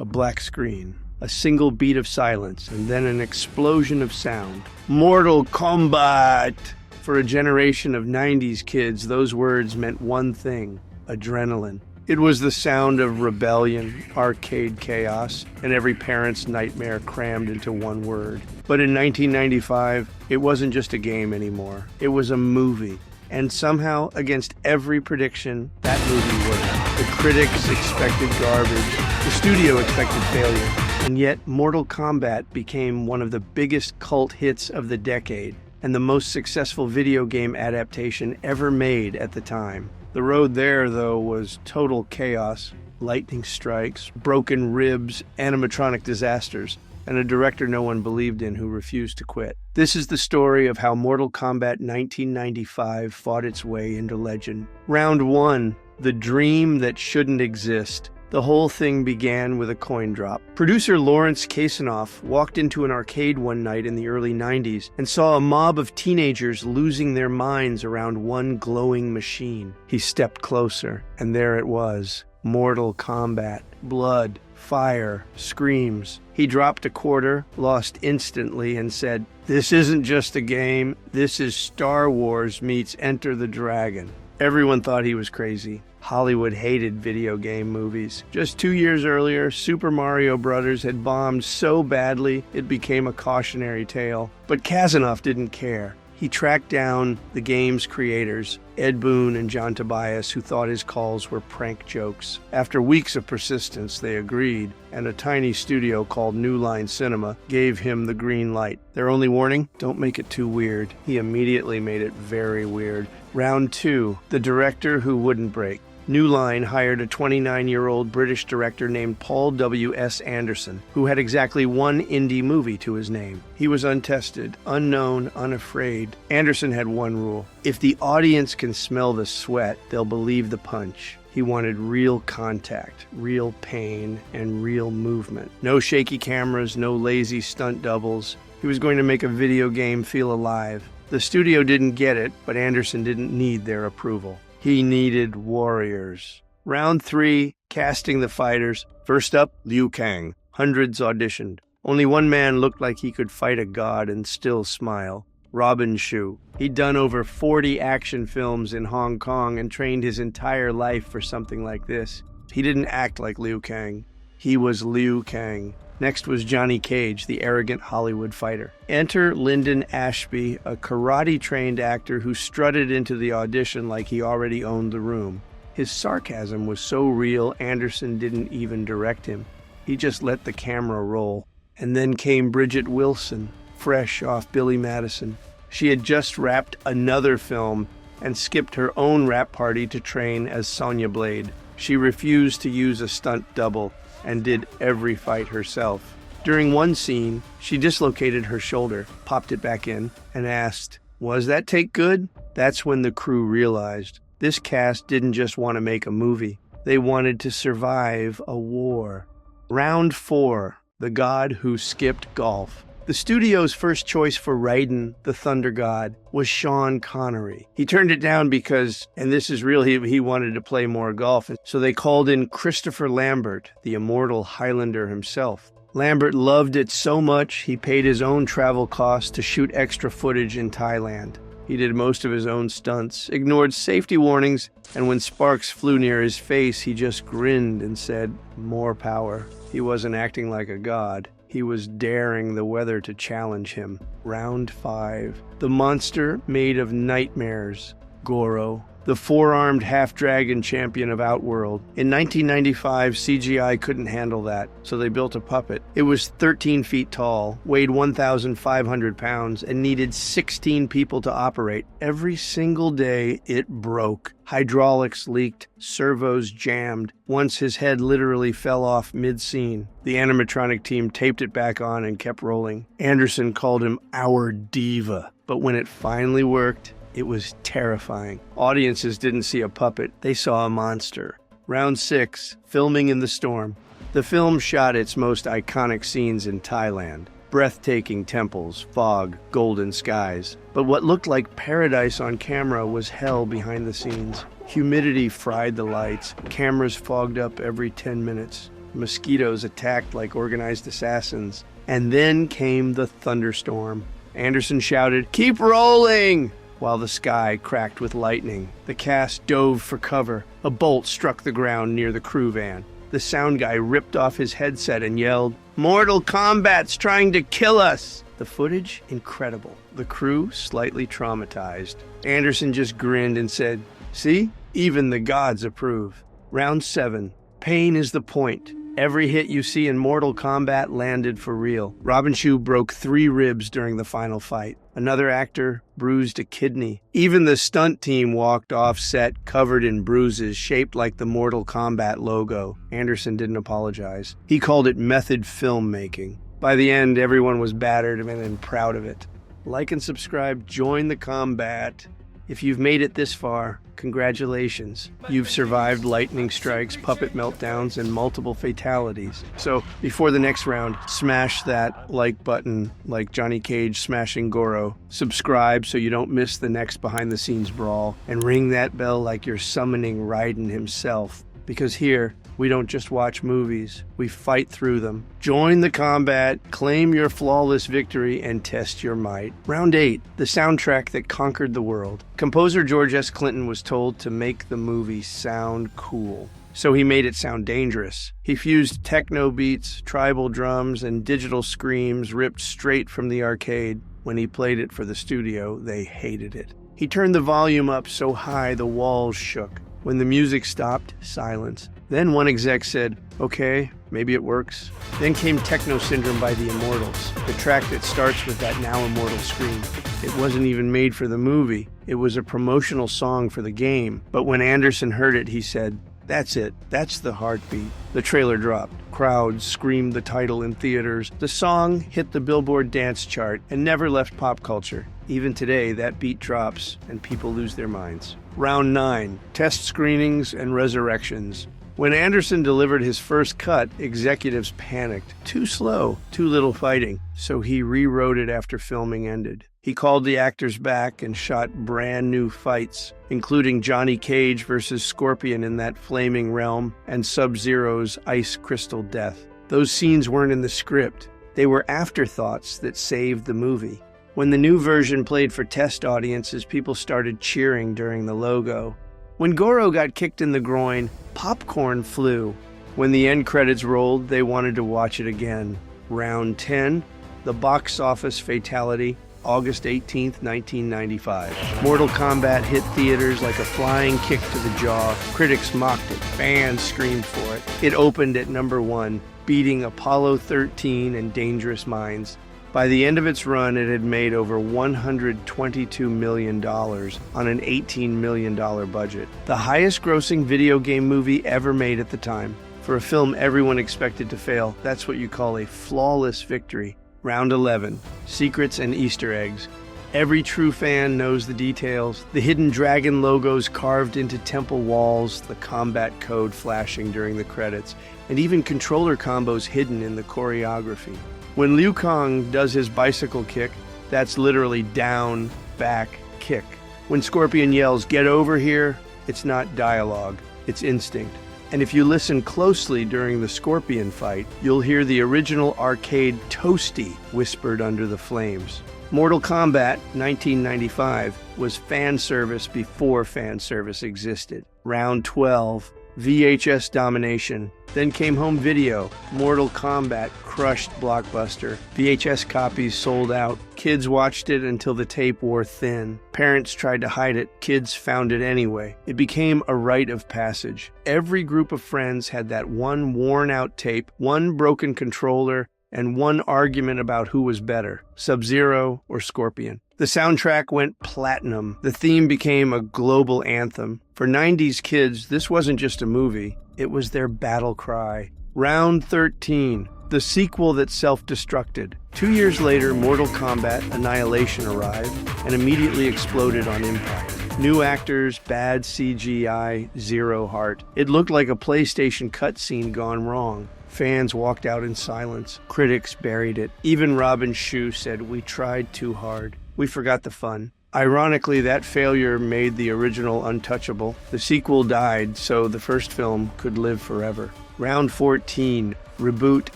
A black screen, a single beat of silence, and then an explosion of sound. Mortal Kombat! For a generation of 90s kids, those words meant one thing: adrenaline. It was the sound of rebellion, arcade chaos, and every parent's nightmare crammed into one word. But in 1995, it wasn't just a game anymore. It was a movie. And somehow, against every prediction, that movie worked. The critics expected garbage. The studio expected failure. And yet, Mortal Kombat became one of the biggest cult hits of the decade, and the most successful video game adaptation ever made at the time. The road there, though, was total chaos, lightning strikes, broken ribs, animatronic disasters, and a director no one believed in who refused to quit. This is the story of how Mortal Kombat 1995 fought its way into legend. Round 1, the dream that shouldn't exist. The whole thing began with a coin drop. Producer Lawrence Kasanoff walked into an arcade one night in the early 90s and saw a mob of teenagers losing their minds around one glowing machine. He stepped closer, and there it was. Mortal Kombat. Blood, fire, screams. He dropped a quarter, lost instantly, and said, "This isn't just a game. This is Star Wars meets Enter the Dragon." Everyone thought he was crazy. Hollywood hated video game movies. Just 2 years earlier, Super Mario Bros. Had bombed so badly it became a cautionary tale. But Kasanoff didn't care. He tracked down the game's creators, Ed Boon and John Tobias, who thought his calls were prank jokes. After weeks of persistence, they agreed, and a tiny studio called New Line Cinema gave him the green light. Their only warning? Don't make it too weird. He immediately made it very weird. Round 2, the director who wouldn't break. New Line hired a 29-year-old British director named Paul W.S. Anderson, who had exactly one indie movie to his name. He was untested, unknown, unafraid. Anderson had one rule: if the audience can smell the sweat, they'll believe the punch. He wanted real contact, real pain, and real movement. No shaky cameras, no lazy stunt doubles. He was going to make a video game feel alive. The studio didn't get it, but Anderson didn't need their approval. He needed warriors. Round 3, casting the fighters. First up, Liu Kang. Hundreds auditioned. Only one man looked like he could fight a god and still smile. Robin Shu. He'd done over 40 action films in Hong Kong and trained his entire life for something like this. He didn't act like Liu Kang. He was Liu Kang. Next was Johnny Cage, the arrogant Hollywood fighter. Enter Lyndon Ashby, a karate-trained actor who strutted into the audition like he already owned the room. His sarcasm was so real, Anderson didn't even direct him. He just let the camera roll. And then came Bridget Wilson, fresh off Billy Madison. She had just wrapped another film and skipped her own rap party to train as Sonya Blade. She refused to use a stunt double and did every fight herself. During one scene, she dislocated her shoulder, popped it back in, and asked, "Was that take good?" That's when the crew realized this cast didn't just want to make a movie. They wanted to survive a war. Round 4, the god who skipped golf. The studio's first choice for Raiden, the Thunder God, was Sean Connery. He turned it down because, and this is real, he wanted to play more golf, so they called in Christopher Lambert, the immortal Highlander himself. Lambert loved it so much, he paid his own travel costs to shoot extra footage in Thailand. He did most of his own stunts, ignored safety warnings, and when sparks flew near his face, he just grinned and said, "More power." He wasn't acting like a god. He was daring the weather to challenge him. Round 5. The monster made of nightmares. Goro. The four-armed half-dragon champion of Outworld. In 1995, CGI couldn't handle that, so they built a puppet. It was 13 feet tall, weighed 1,500 pounds, and needed 16 people to operate. Every single day, it broke. Hydraulics leaked, servos jammed. Once his head literally fell off mid-scene. The animatronic team taped it back on and kept rolling. Anderson called him our diva, but when it finally worked, it was terrifying. Audiences didn't see a puppet, they saw a monster. Round 6, filming in the storm. The film shot its most iconic scenes in Thailand. Breathtaking temples, fog, golden skies. But what looked like paradise on camera was hell behind the scenes. Humidity fried the lights, cameras fogged up every 10 minutes. Mosquitoes attacked like organized assassins. And then came the thunderstorm. Anderson shouted, "Keep rolling!" while the sky cracked with lightning. The cast dove for cover. A bolt struck the ground near the crew van. The sound guy ripped off his headset and yelled, "Mortal Kombat's trying to kill us!" The footage, incredible. The crew, slightly traumatized. Anderson just grinned and said, "See? Even the gods approve." Round 7. Pain is the point. Every hit you see in Mortal Kombat landed for real. Robin Shou broke 3 ribs during the final fight. Another actor bruised a kidney. Even the stunt team walked off set covered in bruises shaped like the Mortal Kombat logo. Anderson didn't apologize. He called it method filmmaking. By the end, everyone was battered and proud of it. Like and subscribe, join the combat. If you've made it this far, congratulations. You've survived lightning strikes, puppet meltdowns, and multiple fatalities. So, before the next round, smash that like button like Johnny Cage smashing Goro. Subscribe so you don't miss the next behind-the-scenes brawl. And ring that bell like you're summoning Raiden himself. Because here, we don't just watch movies, we fight through them. Join the combat, claim your flawless victory, and test your might. Round 8, the soundtrack that conquered the world. Composer George S. Clinton was told to make the movie sound cool. So he made it sound dangerous. He fused techno beats, tribal drums, and digital screams ripped straight from the arcade. When he played it for the studio, they hated it. He turned the volume up so high the walls shook. When the music stopped, silence. Then one exec said, "Okay, maybe it works." Then came Techno Syndrome by the Immortals, the track that starts with that now immortal scream. It wasn't even made for the movie. It was a promotional song for the game. But when Anderson heard it, he said, "That's it. That's the heartbeat." The trailer dropped. Crowds screamed the title in theaters. The song hit the Billboard dance chart and never left pop culture. Even today, that beat drops and people lose their minds. Round 9, test screenings and resurrections. When Anderson delivered his first cut, executives panicked. Too slow, too little fighting. So he rewrote it after filming ended. He called the actors back and shot brand new fights, including Johnny Cage versus Scorpion in that flaming realm and Sub-Zero's ice crystal death. Those scenes weren't in the script. They were afterthoughts that saved the movie. When the new version played for test audiences, people started cheering during the logo. When Goro got kicked in the groin, popcorn flew. When the end credits rolled, they wanted to watch it again. Round 10, the box office fatality, August 18th, 1995. Mortal Kombat hit theaters like a flying kick to the jaw. Critics mocked it. Fans screamed for it. It opened at number 1, beating Apollo 13 and Dangerous Minds. By the end of its run, it had made over $122 million on an $18 million budget. The highest-grossing video game movie ever made at the time. For a film everyone expected to fail, that's what you call a flawless victory. Round 11, secrets and Easter eggs. Every true fan knows the details. The hidden dragon logos carved into temple walls, the combat code flashing during the credits, and even controller combos hidden in the choreography. When Liu Kang does his bicycle kick, that's literally down, back, kick. When Scorpion yells, "Get over here," it's not dialogue, it's instinct. And if you listen closely during the Scorpion fight, you'll hear the original arcade Toasty whispered under the flames. Mortal Kombat 1995 was fan service before fan service existed. Round 12, VHS domination. Then came home video. Mortal Kombat crushed Blockbuster. VHS copies sold out. Kids watched it until the tape wore thin. Parents tried to hide it. Kids found it anyway. It became a rite of passage. Every group of friends had that one worn-out tape, one broken controller, and one argument about who was better, Sub-Zero or Scorpion. The soundtrack went platinum. The theme became a global anthem. For 90s kids, this wasn't just a movie. It was their battle cry. Round 13, the sequel that self-destructed. 2 years later, Mortal Kombat Annihilation arrived and immediately exploded on impact. New actors, bad CGI, zero heart. It looked like a PlayStation cutscene gone wrong. Fans walked out in silence. Critics buried it. Even Robin Shou said, "We tried too hard. We forgot the fun." Ironically, that failure made the original untouchable. The sequel died, so the first film could live forever. Round 14, Reboot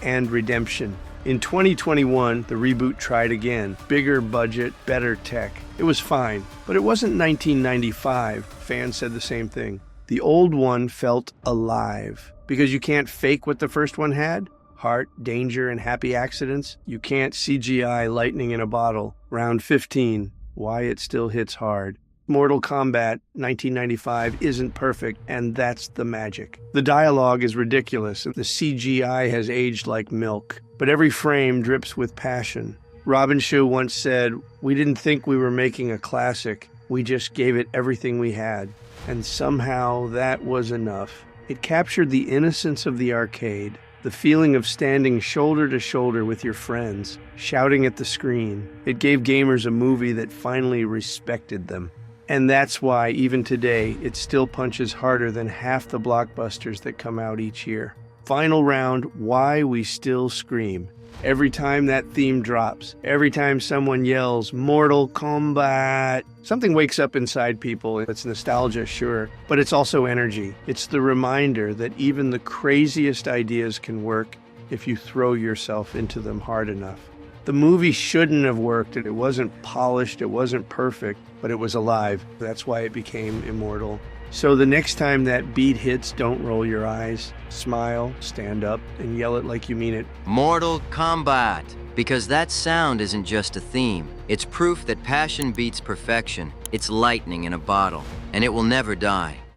and Redemption. In 2021, the reboot tried again. Bigger budget, better tech. It was fine, but it wasn't 1995. Fans said the same thing. The old one felt alive. Because you can't fake what the first one had. Heart, danger, and happy accidents. You can't CGI lightning in a bottle. Round 15, why it still hits hard. Mortal Kombat 1995 isn't perfect, and that's the magic. The dialogue is ridiculous, and the CGI has aged like milk. But every frame drips with passion. Robin Shou once said, "We didn't think we were making a classic. We just gave it everything we had." And somehow that was enough. It captured the innocence of the arcade, the feeling of standing shoulder to shoulder with your friends, shouting at the screen. It gave gamers a movie that finally respected them. And that's why, even today, it still punches harder than half the blockbusters that come out each year. Final round, why we still scream. Every time that theme drops, every time someone yells, Mortal Kombat, something wakes up inside people. It's nostalgia, sure, but it's also energy. It's the reminder that even the craziest ideas can work if you throw yourself into them hard enough. The movie shouldn't have worked. It wasn't polished, it wasn't perfect, but it was alive. That's why it became immortal. So the next time that beat hits, don't roll your eyes. Smile, stand up, and yell it like you mean it. Mortal Kombat. Because that sound isn't just a theme. It's proof that passion beats perfection. It's lightning in a bottle, and it will never die.